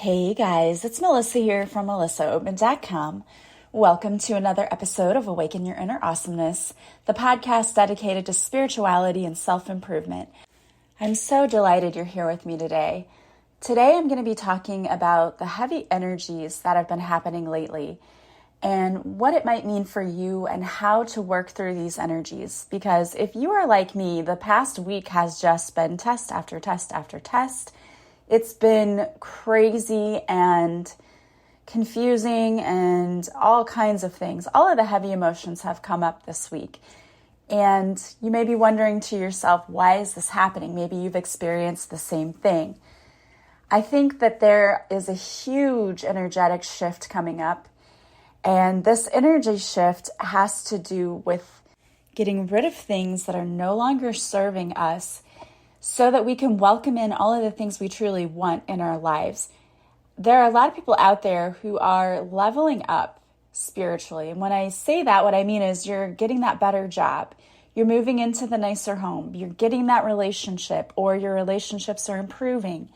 Hey guys, it's Melissa here from melissaoatman.com. Welcome to another episode of Awaken Your Inner Awesomeness, the podcast dedicated to spirituality and self-improvement. I'm so delighted you're here with me today. Today I'm going to be talking about the heavy energies that have been happening lately and what it might mean for you and how to work through these energies. Because if you are like me, the past week has just been test after test after test. It's been crazy and confusing and all kinds of things. All of the heavy emotions have come up this week. And you may be wondering to yourself, why is this happening? Maybe you've experienced the same thing. I think that there is a huge energetic shift coming up. And this energy shift has to do with getting rid of things that are no longer serving us so that we can welcome in all of the things we truly want in our lives. There are a lot of people out there who are leveling up spiritually. And when I say that, what I mean is you're getting that better job. You're moving into the nicer home. You're getting that relationship, or your relationships are improving.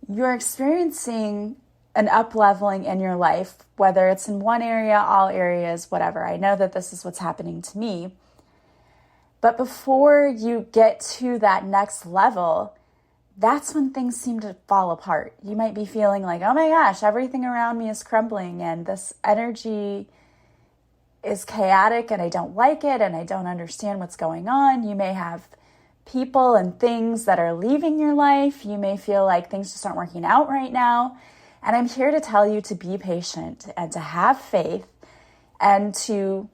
You're experiencing an up-leveling in your life, whether it's in one area, all areas, whatever. I know that this is what's happening to me. But before you get to that next level, that's when things seem to fall apart. You might be feeling like, oh my gosh, everything around me is crumbling and this energy is chaotic and I don't like it and I don't understand what's going on. You may have people and things that are leaving your life. You may feel like things just aren't working out right now. And I'm here to tell you to be patient and to have faith and to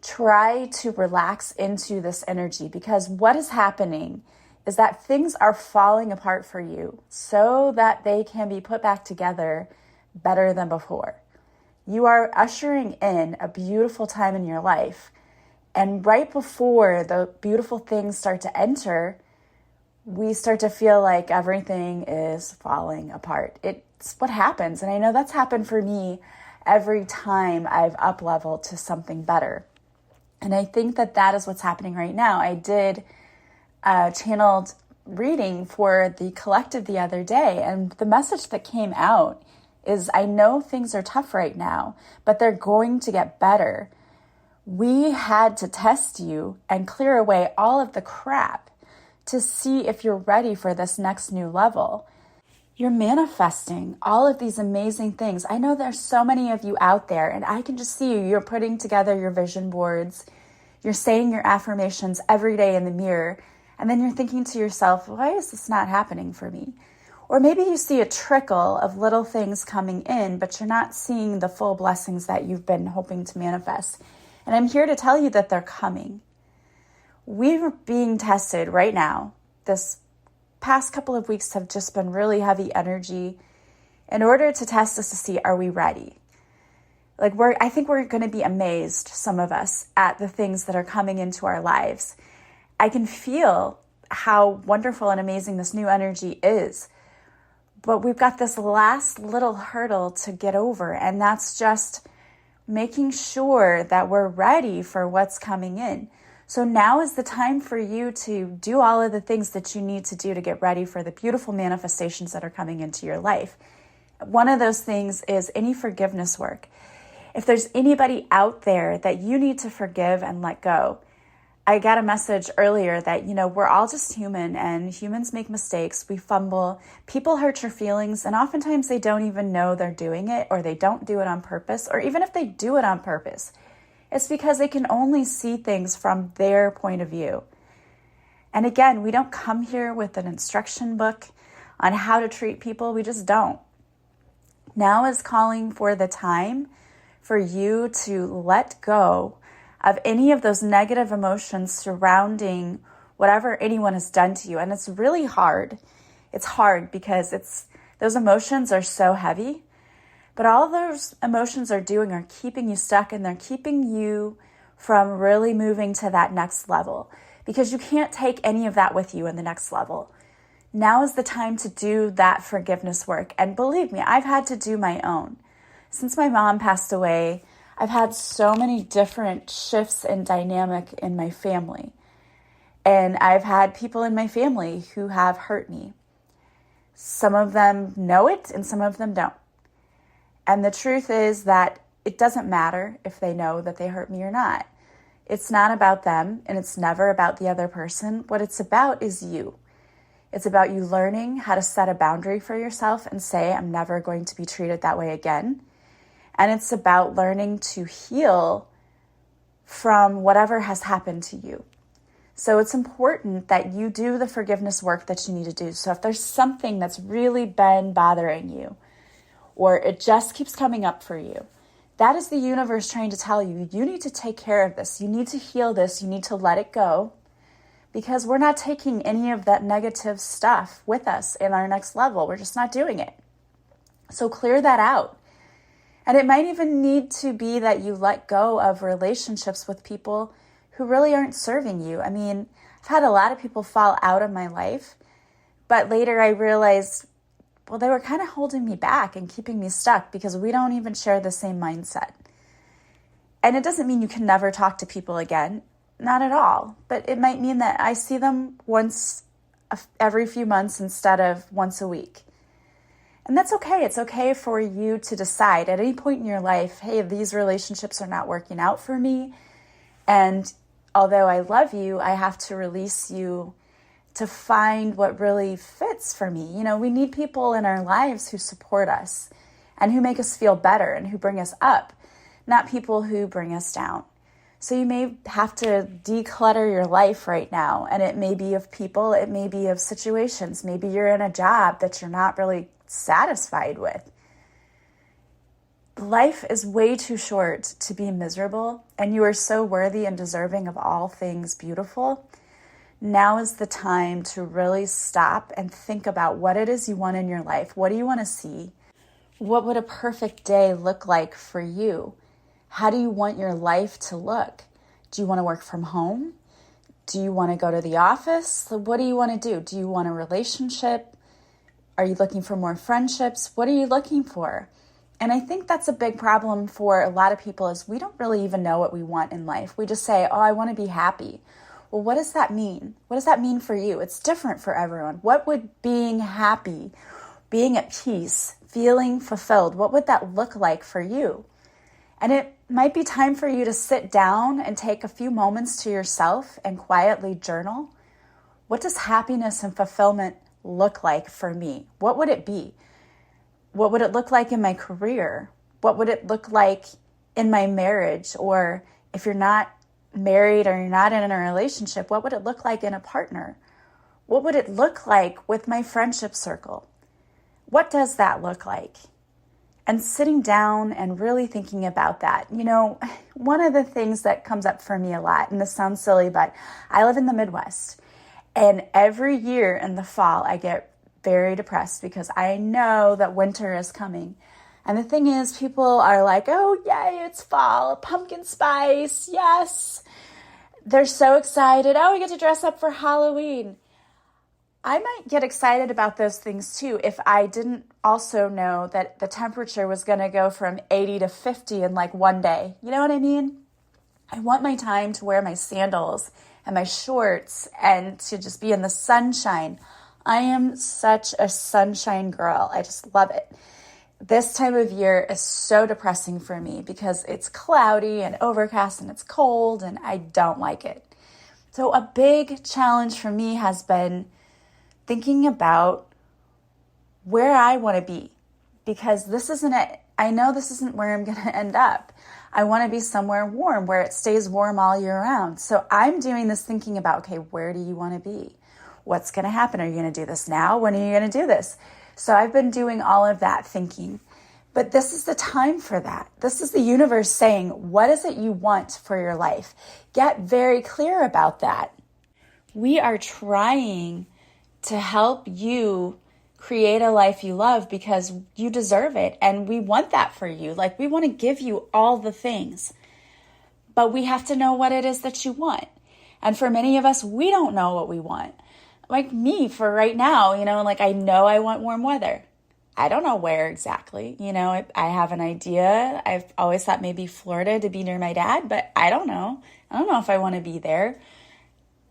try to relax into this energy, because what is happening is that things are falling apart for you so that they can be put back together better than before. You are ushering in a beautiful time in your life. And right before the beautiful things start to enter, we start to feel like everything is falling apart. It's what happens. And I know that's happened for me every time I've up-leveled to something better. And I think that that is what's happening right now. I did a channeled reading for the collective the other day, and the message that came out is, I know things are tough right now, but they're going to get better. We had to test you and clear away all of the crap to see if you're ready for this next new level. You're manifesting all of these amazing things. I know there's so many of you out there, and I can just see you. You're putting together your vision boards. You're saying your affirmations every day in the mirror. And then you're thinking to yourself, why is this not happening for me? Or maybe you see a trickle of little things coming in, but you're not seeing the full blessings that you've been hoping to manifest. And I'm here to tell you that they're coming. We're being tested right now. This past couple of weeks have just been really heavy energy in order to test us to see, are we ready? I think we're going to be amazed, some of us, at the things that are coming into our lives. I can feel how wonderful and amazing this new energy is. But we've got this last little hurdle to get over, and that's just making sure that we're ready for what's coming in. So now is the time for you to do all of the things that you need to do to get ready for the beautiful manifestations that are coming into your life. One of those things is any forgiveness work. If there's anybody out there that you need to forgive and let go, I got a message earlier that, we're all just human and humans make mistakes. We fumble. People hurt your feelings, and oftentimes they don't even know they're doing it, or they don't do it on purpose. Or even if they do it on purpose, it's because they can only see things from their point of view. And again, we don't come here with an instruction book on how to treat people. We just don't. Now is calling for the time for you to let go of any of those negative emotions surrounding whatever anyone has done to you. And it's really hard. It's hard because those emotions are so heavy. But all those emotions are doing are keeping you stuck, and they're keeping you from really moving to that next level, because you can't take any of that with you in the next level. Now is the time to do that forgiveness work. And believe me, I've had to do my own. Since my mom passed away, I've had so many different shifts in dynamic in my family. And I've had people in my family who have hurt me. Some of them know it and some of them don't. And the truth is that it doesn't matter if they know that they hurt me or not. It's not about them, and it's never about the other person. What it's about is you. It's about you learning how to set a boundary for yourself and say, I'm never going to be treated that way again. And it's about learning to heal from whatever has happened to you. So it's important that you do the forgiveness work that you need to do. So if there's something that's really been bothering you, or it just keeps coming up for you, that is the universe trying to tell you, you need to take care of this. You need to heal this. You need to let it go, because we're not taking any of that negative stuff with us in our next level. We're just not doing it. So clear that out. And it might even need to be that you let go of relationships with people who really aren't serving you. I mean, I've had a lot of people fall out of my life, but later I realized, well, they were kind of holding me back and keeping me stuck because we don't even share the same mindset. And it doesn't mean you can never talk to people again, not at all. But it might mean that I see them once every few months instead of once a week. And that's okay. It's okay for you to decide at any point in your life, hey, these relationships are not working out for me. And although I love you, I have to release you to find what really fits for me. You know, we need people in our lives who support us and who make us feel better and who bring us up, not people who bring us down. So you may have to declutter your life right now, and it may be of people, it may be of situations. Maybe you're in a job that you're not really satisfied with. Life is way too short to be miserable, and you are so worthy and deserving of all things beautiful. Now is the time to really stop and think about what it is you want in your life. What do you want to see? What would a perfect day look like for you? How do you want your life to look? Do you want to work from home? Do you want to go to the office? What do you want to do? Do you want a relationship? Are you looking for more friendships? What are you looking for? And I think that's a big problem for a lot of people is we don't really even know what we want in life. We just say, oh, I want to be happy. Well, what does that mean? What does that mean for you? It's different for everyone. What would being happy, being at peace, feeling fulfilled, what would that look like for you? And it might be time for you to sit down and take a few moments to yourself and quietly journal. What does happiness and fulfillment look like for me? What would it be? What would it look like in my career? What would it look like in my marriage? Or if you're not married or you're not in a relationship, what would it look like in a partner? What would it look like with my friendship circle? What does that look like? And sitting down and really thinking about that. You know, one of the things that comes up for me a lot, and this sounds silly, but I live in the Midwest. And every year in the fall, I get very depressed because I know that winter is coming. And the thing is, people are like, oh, yay, it's fall, pumpkin spice, yes. They're so excited. Oh, we get to dress up for Halloween. I might get excited about those things too if I didn't also know that the temperature was going to go from 80 to 50 in like one day. You know what I mean? I want my time to wear my sandals and my shorts and to just be in the sunshine. I am such a sunshine girl. I just love it. This time of year is so depressing for me because it's cloudy and overcast and it's cold and I don't like it. So a big challenge for me has been thinking about where I want to be, because this isn't it. I know this isn't where I'm going to end up. I want to be somewhere warm where it stays warm all year round. So I'm doing this thinking about, okay, where do you want to be? What's going to happen? Are you going to do this now? When are you going to do this? So I've been doing all of that thinking, but this is the time for that. This is the universe saying, what is it you want for your life? Get very clear about that. We are trying to help you create a life you love because you deserve it. And we want that for you. Like, we want to give you all the things, but we have to know what it is that you want. And for many of us, we don't know what we want. Like me for right now, you know, like I know I want warm weather. I don't know where exactly, you know, I have an idea. I've always thought maybe Florida to be near my dad, but I don't know. I don't know if I want to be there.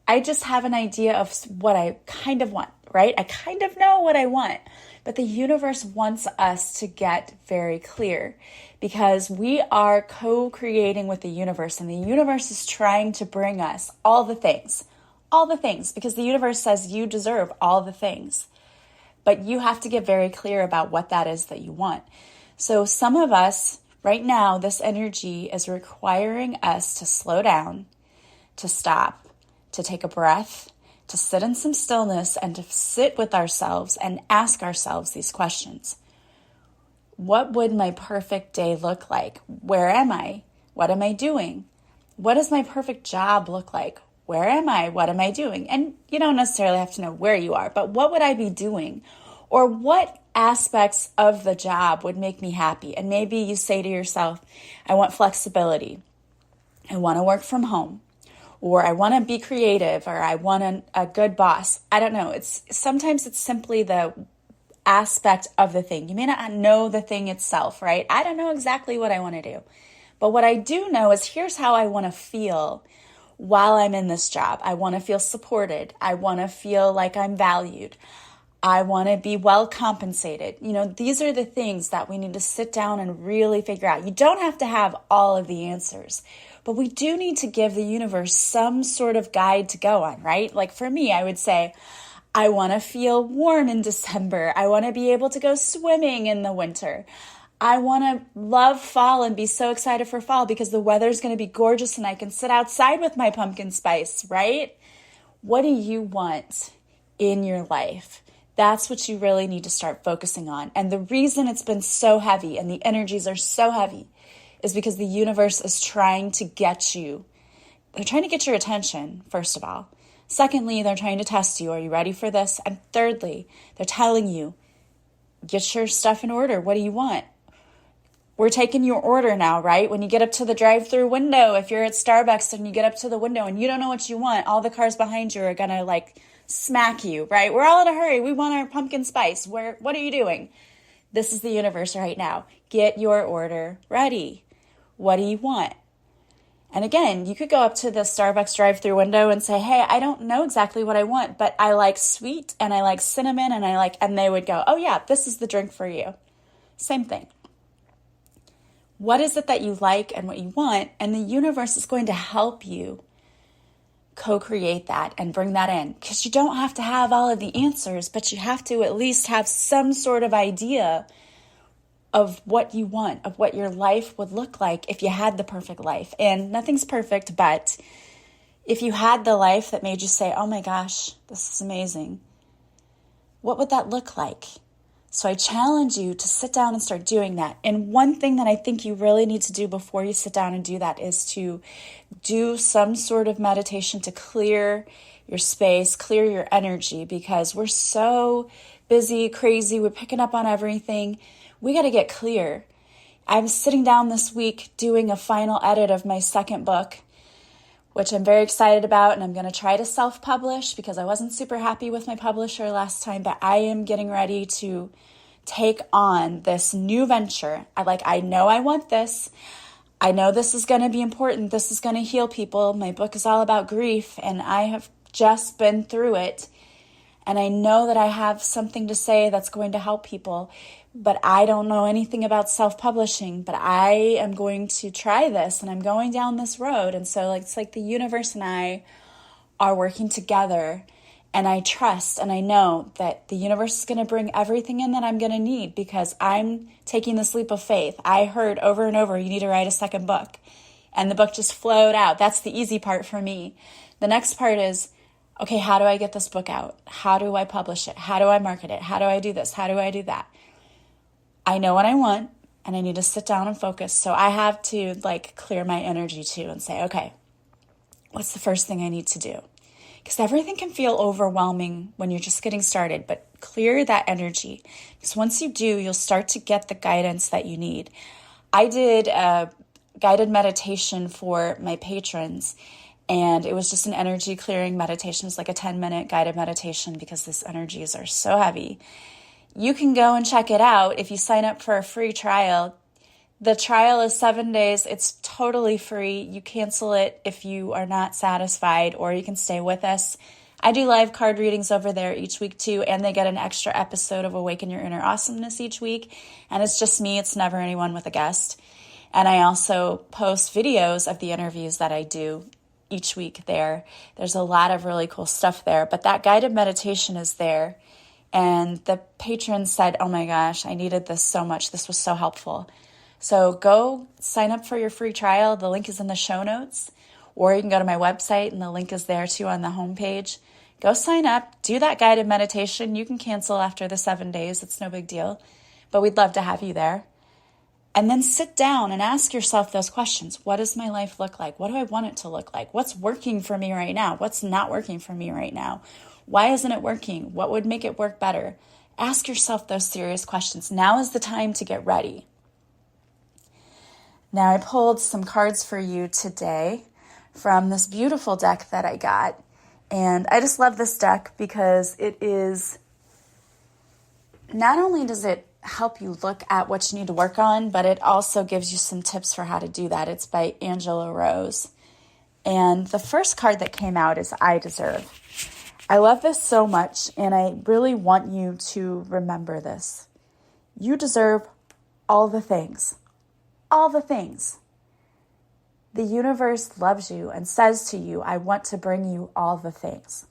I just have an idea of what I kind of want right? I kind of know what I want, but the universe wants us to get very clear because we are co-creating with the universe, and the universe is trying to bring us all the things, because the universe says you deserve all the things, but you have to get very clear about what that is that you want. So some of us right now, this energy is requiring us to slow down, to stop, to take a breath, to sit in some stillness, and to sit with ourselves and ask ourselves these questions. What would my perfect day look like? Where am I? What am I doing? What does my perfect job look like? Where am I? What am I doing? And you don't necessarily have to know where you are, but what would I be doing? Or what aspects of the job would make me happy? And maybe you say to yourself, I want flexibility. I want to work from home. Or I want to be creative, or I want a good boss. I don't know. Sometimes it's simply the aspect of the thing. You may not know the thing itself, right? I don't know exactly what I want to do. But what I do know is here's how I want to feel while I'm in this job. I want to feel supported. I want to feel like I'm valued. I want to be well compensated. These are the things that we need to sit down and really figure out. You don't have to have all of the answers, but we do need to give the universe some sort of guide to go on, right? Like for me, I would say, I want to feel warm in December. I want to be able to go swimming in the winter. I want to love fall and be so excited for fall because the weather's going to be gorgeous and I can sit outside with my pumpkin spice, right? What do you want in your life? That's what you really need to start focusing on. And the reason it's been so heavy and the energies are so heavy is because the universe is trying to get you. They're trying to get your attention, first of all. Secondly, they're trying to test you. Are you ready for this? And thirdly, they're telling you, get your stuff in order. What do you want? We're taking your order now, right? When you get up to the drive-through window, if you're at Starbucks and you get up to the window and you don't know what you want, all the cars behind you are going to smack you, right? We're all in a hurry. We want our pumpkin spice. What are you doing? This is the universe right now. Get your order ready. What do you want? And again, you could go up to the Starbucks drive-through window and say, hey, I don't know exactly what I want, but I like sweet and I like cinnamon and they would go, oh yeah, this is the drink for you. Same thing. What is it that you like and what you want? And the universe is going to help you co-create that and bring that in, because you don't have to have all of the answers, but you have to at least have some sort of idea of what you want, of what your life would look like if you had the perfect life. And nothing's perfect, but if you had the life that made you say, oh my gosh, this is amazing, what would that look like? So I challenge you to sit down and start doing that. And one thing that I think you really need to do before you sit down and do that is to do some sort of meditation to clear your space, clear your energy, because we're so busy, crazy, we're picking up on everything. We got to get clear. I'm sitting down this week doing a final edit of my second book, which I'm very excited about, and I'm going to try to self-publish because I wasn't super happy with my publisher last time, but I am getting ready to take on this new venture. I know I want this. I know this is going to be important. This is going to heal people. My book is all about grief, and I have just been through it, and I know that I have something to say that's going to help people, but I don't know anything about self-publishing, but I am going to try this and I'm going down this road. And so it's like the universe and I are working together, and I trust and I know that the universe is going to bring everything in that I'm going to need because I'm taking this leap of faith. I heard over and over, you need to write a second book, and the book just flowed out. That's the easy part for me. The next part is, okay, how do I get this book out? How do I publish it? How do I market it? How do I do this? How do I do that? I know what I want, and I need to sit down and focus. So I have to clear my energy too and say, okay, what's the first thing I need to do? Because everything can feel overwhelming when you're just getting started, but clear that energy. Because once you do, you'll start to get the guidance that you need. I did a guided meditation for my patrons, and it was just an energy clearing meditation. It was like a 10-minute guided meditation because these energies are so heavy. You can go and check it out if you sign up for a free trial. The trial is 7 days. It's totally free. You cancel it if you are not satisfied, or you can stay with us. I do live card readings over there each week too, and they get an extra episode of Awaken Your Inner Awesomeness each week. And it's just me. It's never anyone with a guest. And I also post videos of the interviews that I do each week there. There's a lot of really cool stuff there, but that guided meditation is there. And the patron said, oh my gosh, I needed this so much. This was so helpful. So go sign up for your free trial. The link is in the show notes, or you can go to my website and the link is there too on the homepage. Go sign up, do that guided meditation. You can cancel after the 7 days. It's no big deal, but we'd love to have you there. And then sit down and ask yourself those questions. What does my life look like? What do I want it to look like? What's working for me right now? What's not working for me right now? Why isn't it working? What would make it work better? Ask yourself those serious questions. Now is the time to get ready. Now I pulled some cards for you today from this beautiful deck that I got. And I just love this deck because it is, not only does it help you look at what you need to work on, but it also gives you some tips for how to do that. It's by Angela Rose. And the first card that came out is I Deserve. I love this so much, and I really want you to remember this. You deserve all the things. All the things. The universe loves you and says to you, I want to bring you all the things.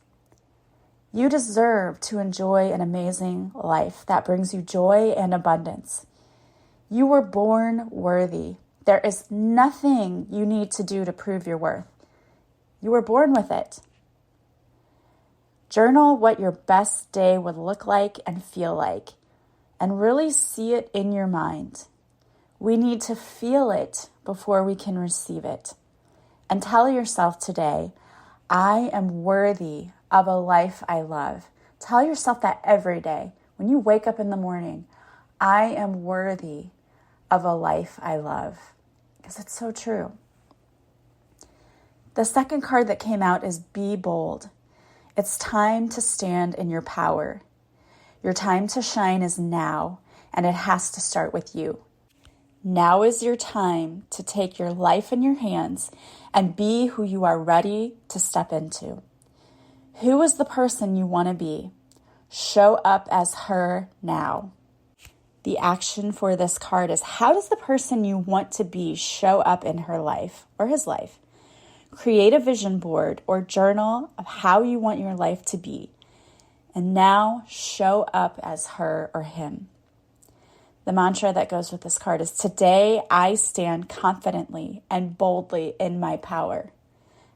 You deserve to enjoy an amazing life that brings you joy and abundance. You were born worthy. There is nothing you need to do to prove your worth. You were born with it. Journal what your best day would look like and feel like, and really see it in your mind. We need to feel it before we can receive it. And tell yourself today, I am worthy of a life I love. Tell yourself that every day. When you wake up in the morning, I am worthy of a life I love. Because it's so true. The second card that came out is Be Bold. It's time to stand in your power. Your time to shine is now, and it has to start with you. Now is your time to take your life in your hands and be who you are ready to step into. Who is the person you want to be? Show up as her now. The action for this card is, how does the person you want to be show up in her life or his life? Create a vision board or journal of how you want your life to be. And now show up as her or him. The mantra that goes with this card is, today I stand confidently and boldly in my power.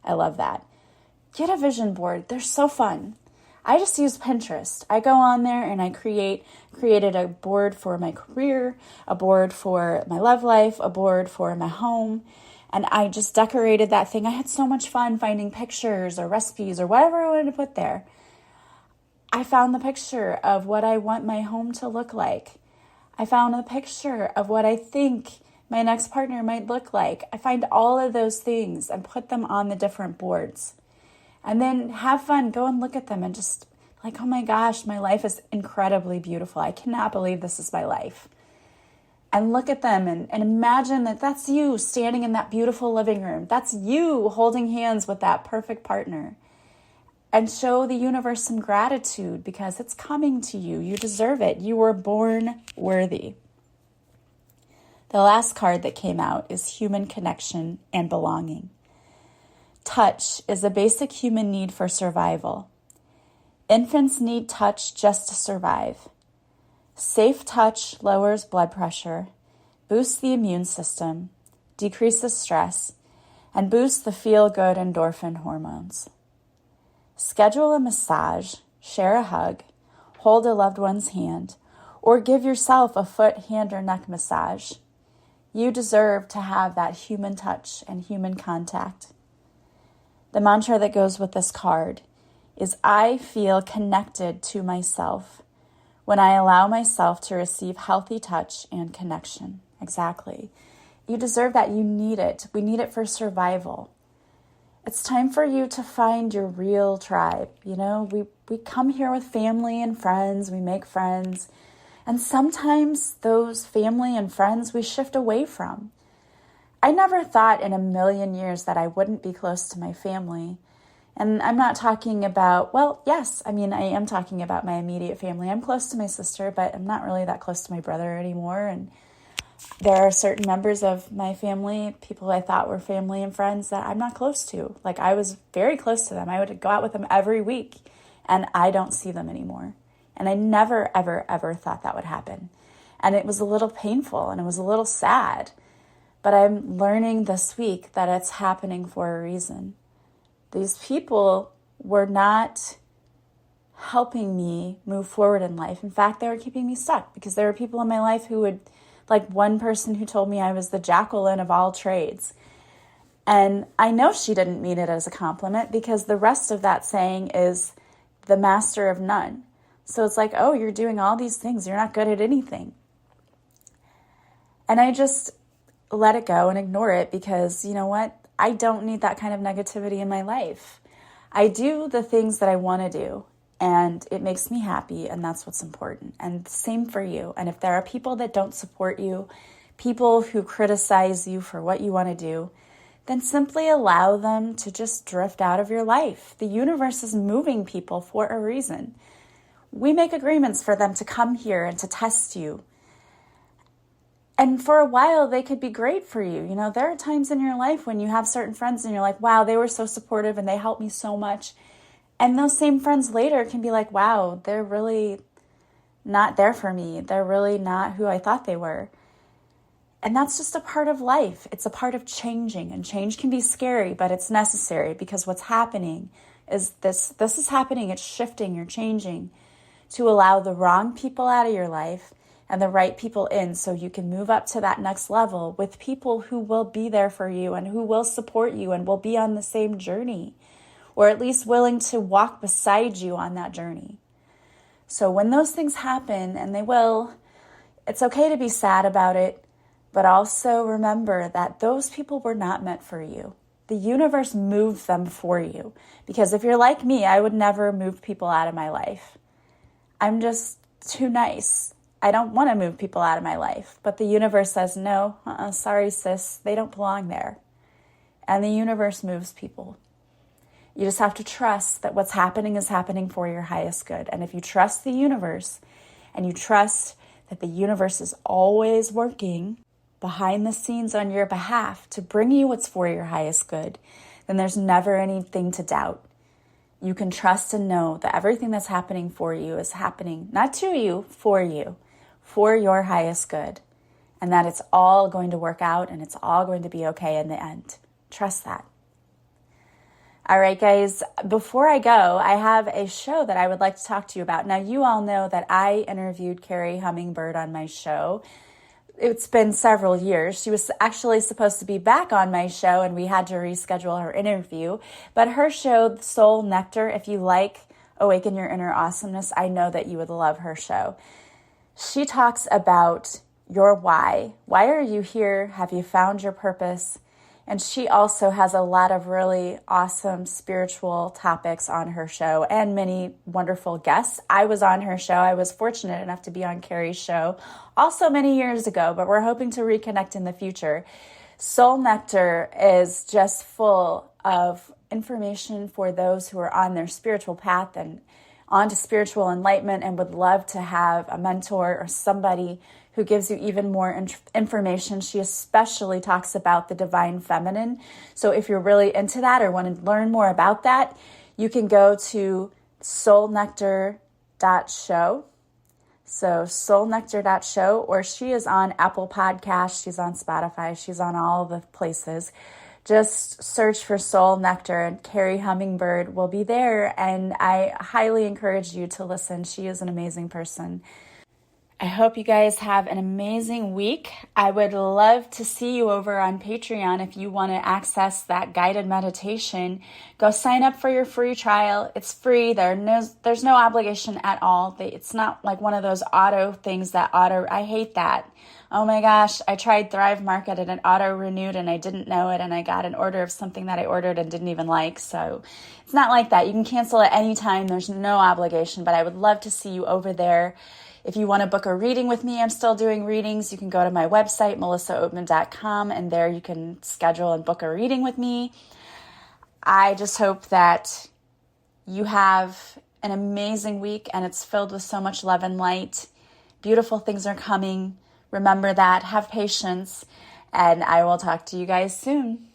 I love that. Get a vision board. They're so fun. I just use Pinterest. I go on there and I created a board for my career, a board for my love life, a board for my home. And I just decorated that thing. I had so much fun finding pictures or recipes or whatever I wanted to put there. I found the picture of what I want my home to look like. I found a picture of what I think my next partner might look like. I find all of those things and put them on the different boards. And then have fun, go and look at them and just like, oh my gosh, my life is incredibly beautiful. I cannot believe this is my life. And look at them and imagine that that's you standing in that beautiful living room. That's you holding hands with that perfect partner. And show the universe some gratitude because it's coming to you. You deserve it. You were born worthy. The last card that came out is Human Connection and Belonging. Touch is a basic human need for survival. Infants need touch just to survive. Safe touch lowers blood pressure, boosts the immune system, decreases stress, and boosts the feel-good endorphin hormones. Schedule a massage, share a hug, hold a loved one's hand, or give yourself a foot, hand, or neck massage. You deserve to have that human touch and human contact. The mantra that goes with this card is, I feel connected to myself when I allow myself to receive healthy touch and connection. Exactly. You deserve that. You need it. We need it for survival. It's time for you to find your real tribe. You know, we come here with family and friends. We make friends. And sometimes those family and friends we shift away from. I never thought in a million years that I wouldn't be close to my family And I'm not talking about, well, yes, I mean, I am talking about my immediate family. I'm close to my sister, but I'm not really that close to my brother anymore. And there are certain members of my family, people I thought were family and friends, that I'm not close to. Like, I was very close to them. I would go out with them every week, and I don't see them anymore. And I never, ever, ever thought that would happen. And it was a little painful, and it was a little sad. But I'm learning this week that it's happening for a reason. These people were not helping me move forward in life. In fact, they were keeping me stuck, because there were people in my life who would, like one person who told me I was the Jacqueline of all trades. And I know she didn't mean it as a compliment, because the rest of that saying is the master of none. So it's like, oh, you're doing all these things. You're not good at anything. And I just let it go and ignore it, because you know what? I don't need that kind of negativity in my life. I do the things that I want to do, and it makes me happy, and that's what's important. And same for you. And if there are people that don't support you, people who criticize you for what you want to do, then simply allow them to just drift out of your life. The universe is moving people for a reason. We make agreements for them to come here and to test you. And for a while, they could be great for you. You know, there are times in your life when you have certain friends and you're like, wow, they were so supportive and they helped me so much. And those same friends later can be like, wow, they're really not there for me. They're really not who I thought they were. And that's just a part of life. It's a part of changing. And change can be scary, but it's necessary, because what's happening is this is happening. It's shifting. You're changing to allow the wrong people out of your life and the right people in, so you can move up to that next level with people who will be there for you and who will support you and will be on the same journey, or at least willing to walk beside you on that journey. So when those things happen, and they will, it's okay to be sad about it, but also remember that those people were not meant for you. The universe moved them for you. Because if you're like me, I would never move people out of my life. I'm just too nice. I don't want to move people out of my life. But the universe says, no, sorry, sis, they don't belong there. And the universe moves people. You just have to trust that what's happening is happening for your highest good. And if you trust the universe, and you trust that the universe is always working behind the scenes on your behalf to bring you what's for your highest good, then there's never anything to doubt. You can trust and know that everything that's happening for you is happening, not to you, for your highest good. And that it's all going to work out, and it's all going to be okay in the end. Trust that. All right, guys, before I go, I have a show that I would like to talk to you about. Now, you all know that I interviewed Carrie Hummingbird on my show. It's been several years. She was actually supposed to be back on my show, and we had to reschedule her interview. But her show, Soul Nectar, if you like Awaken Your Inner Awesomeness, I know that you would love her show. She talks about your why. Why are you here? Have you found your purpose? And she also has a lot of really awesome spiritual topics on her show, and many wonderful guests. I was on her show. I was fortunate enough to be on Carrie's show also many years ago, but we're hoping to reconnect in the future. Soul Nectar is just full of information for those who are on their spiritual path and on to spiritual enlightenment and would love to have a mentor or somebody who gives you even more information. She especially talks about the divine feminine. So if you're really into that or want to learn more about that, you can go to soulnectar.show. So soulnectar.show, or she is on Apple Podcasts, she's on Spotify, she's on all the places. Just search for Soul Nectar, and Carrie Hummingbird will be there, and I highly encourage you to listen. She is an amazing person. I hope you guys have an amazing week. I would love to see you over on Patreon. If you want to access that guided meditation, go sign up for your free trial. It's free. There's no obligation at all. It's not like one of those auto things I hate that. Oh my gosh, I tried Thrive Market and it auto-renewed and I didn't know it, and I got an order of something that I ordered and didn't even like. So it's not like that. You can cancel at any time. There's no obligation, but I would love to see you over there. If you want to book a reading with me, I'm still doing readings. You can go to my website, melissaoatman.com, and there you can schedule and book a reading with me. I just hope that you have an amazing week and it's filled with so much love and light. Beautiful things are coming. Remember that. Have patience. And I will talk to you guys soon.